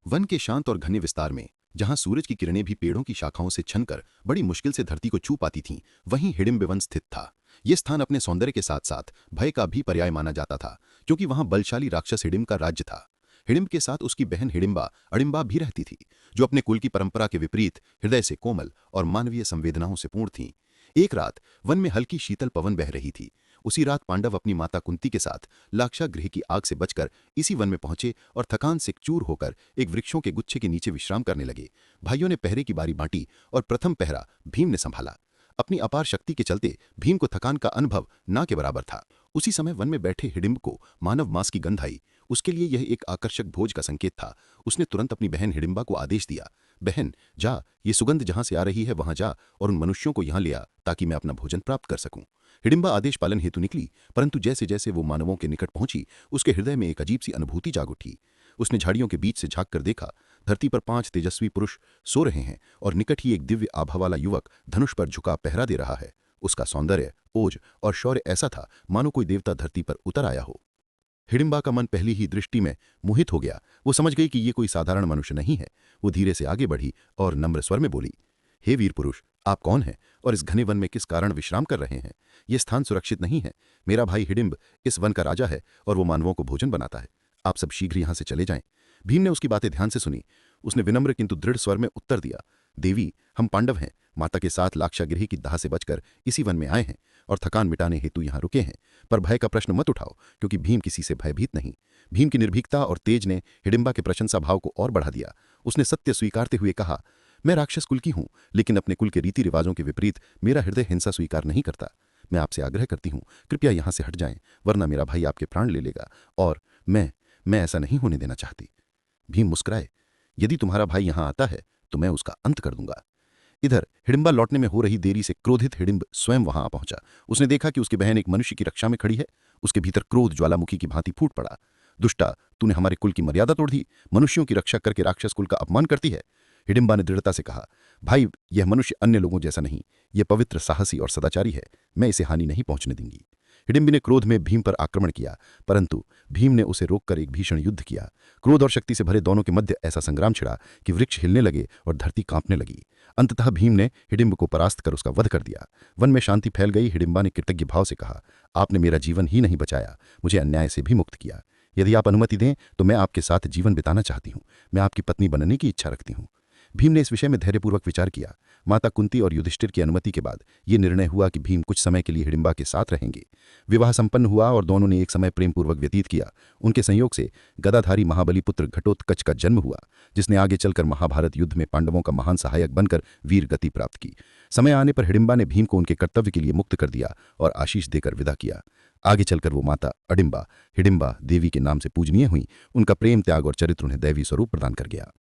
One के शांत और घने विस्तार में, जहां सूरज की किरणें भी पेड़ों की शाखाओं से छनकर बड़ी मुश्किल से धरती को छू पाती थीं, वहीं हिडिंब वन स्थित था। ये स्थान अपने सौंदर्य के साथ साथ भय का भी पर्याय माना जाता था, क्योंकि वहां बलशाली राक्षस हिडिंब का राज्य था। हिडिंब के साथ उसकी बहन हिडिंबा अडिंबा भी रहती थी, जो अपने कुल की परंपरा के विपरीत हृदय से कोमल और मानवीय संवेदनाओं से पूर्ण थीं। एक रात वन में हल्की शीतल पवन बह रही थी। उसी रात पांडव अपनी माता कुंती के साथ लाक्षागृह की आग से बचकर इसी वन में पहुंचे और थकान से चूर होकर एक वृक्षों के गुच्छे के नीचे विश्राम करने लगे। भाइयों ने पहरे की बारी बांटी और प्रथम पहरा भीम ने संभाला। अपनी अपार शक्ति के चलते भीम को थकान का अनुभव ना के बराबर था। उसी समय वन में बैठे हिडिंब को मानव मांस की गंध आई। उसके लिए यह एक आकर्षक भोज का संकेत था। उसने तुरंत अपनी बहन हिडिंबा को आदेश दिया, बहन जा, ये सुगंध जहां से आ रही है वहां जा और उन मनुष्यों को यहां ले आ, ताकि मैं अपना भोजन प्राप्त कर सकूं। हिडिंबा आदेश पालन हेतु निकली, परंतु जैसे जैसे वो मानवों के निकट पहुंची, उसके हृदय में एक अजीब सी अनुभूति जाग उठी। उसने झाड़ियों के बीच से झांक कर देखा, धरती पर 5 तेजस्वी पुरुष सो रहे हैं और निकट ही एक दिव्य आभा वाला युवक धनुष पर झुका पहरा दे रहा है। उसका सौंदर्य, ओज और शौर्य ऐसा था मानो कोई देवता धरती पर उतर आया हो। हिडिंबा का मन पहली ही दृष्टि में मोहित हो गया। वो समझ गई कि ये कोई साधारण मनुष्य नहीं है। वो धीरे से आगे बढ़ी और नम्र स्वर में बोली, हे वीर पुरुष, आप कौन हैं और इस घने वन में किस कारण विश्राम कर रहे हैं? ये स्थान सुरक्षित नहीं है। मेरा भाई हिडिंब इस वन का राजा है और वो मानवों को भोजन बनाता है। आप सब शीघ्र यहां से चले जाएं। भीम ने उसकी बातें ध्यान से सुनी। उसने विनम्र किंतु दृढ़ स्वर में उत्तर दिया, देवी, हम पांडव हैं, माता के साथ लाक्षागृह की दाह से बचकर इसी वन में आए हैं और थकान मिटाने हेतु यहाँ रुके हैं। पर भय का प्रश्न मत उठाओ, क्योंकि भीम किसी से भयभीत नहीं। भीम की निर्भीकता और तेज ने हिडिंबा के प्रशंसा भाव को और बढ़ा दिया। उसने सत्य स्वीकारते हुए कहा, मैं राक्षस कुल की हूं, लेकिन अपने कुल के रीति रिवाजों के विपरीत मेरा हृदय हिंसा स्वीकार नहीं करता। मैं आपसे आग्रह करती हूं, कृपया यहां से हट जाएं, वरना मेरा भाई आपके प्राण ले लेगा और मैं ऐसा नहीं होने देना चाहती। भीम मुस्कुराए, यदि तुम्हारा भाई यहां आता है तो मैं उसका अंत कर दूंगा। इधर हिडिंबा लौटने में हो रही देरी से क्रोधित हिडिंब स्वयं वहां आ पहुंचा। उसने देखा कि उसकी बहन एक मनुष्य की रक्षा में खड़ी है। उसके भीतर क्रोध ज्वालामुखी की भांति फूट पड़ा। दुष्टा, तूने हमारे कुल की मर्यादा तोड़ दी, मनुष्यों की रक्षा करके राक्षस कुल का अपमान करती है। हिडिंबा ने दृढ़ता से कहा, भाई, यह मनुष्य अन्य लोगों जैसा नहीं, यह पवित्र, साहसी और सदाचारी है। मैं इसे हानि नहीं पहुंचने दूंगी। हिडिंबी ने क्रोध में भीम पर आक्रमण किया, परंतु भीम ने उसे रोककर एक भीषण युद्ध किया। क्रोध और शक्ति से भरे दोनों के मध्य ऐसा संग्राम छिड़ा कि वृक्ष हिलने लगे और धरती कांपने लगी। अंततः भीम ने हिडिंब को परास्त कर उसका वध कर दिया। वन में शांति फैल गई। हिडिंबा ने कृतज्ञ भाव से कहा, आपने मेरा जीवन ही नहीं बचाया, मुझे अन्याय से भी मुक्त किया। यदि आप अनुमति दें तो मैं आपके साथ जीवन बिताना चाहती हूँ। मैं आपकी पत्नी बनने की इच्छा रखती हूँ। भीम ने इस विषय में धैर्यपूर्वक विचार किया। माता कुंती और युधिष्ठिर की अनुमति के बाद ये निर्णय हुआ कि भीम कुछ समय के लिए हिडिंबा के साथ रहेंगे। विवाह संपन्न हुआ और दोनों ने एक समय प्रेमपूर्वक व्यतीत किया। उनके संयोग से गदाधारी महाबली पुत्र घटोत्कच का जन्म हुआ, जिसने आगे चलकर महाभारत युद्ध में पांडवों का महान सहायक बनकर वीर गति प्राप्त की। समय आने पर हिडिंबा ने भीम को उनके कर्तव्य के लिए मुक्त कर दिया और आशीष देकर विदा किया। आगे चलकर वो माता अडिंबा हिडिंबा देवी के नाम से पूजनीय हुई। उनका प्रेम, त्याग और चरित्र उन्हें दैवी स्वरूप प्रदान कर गया।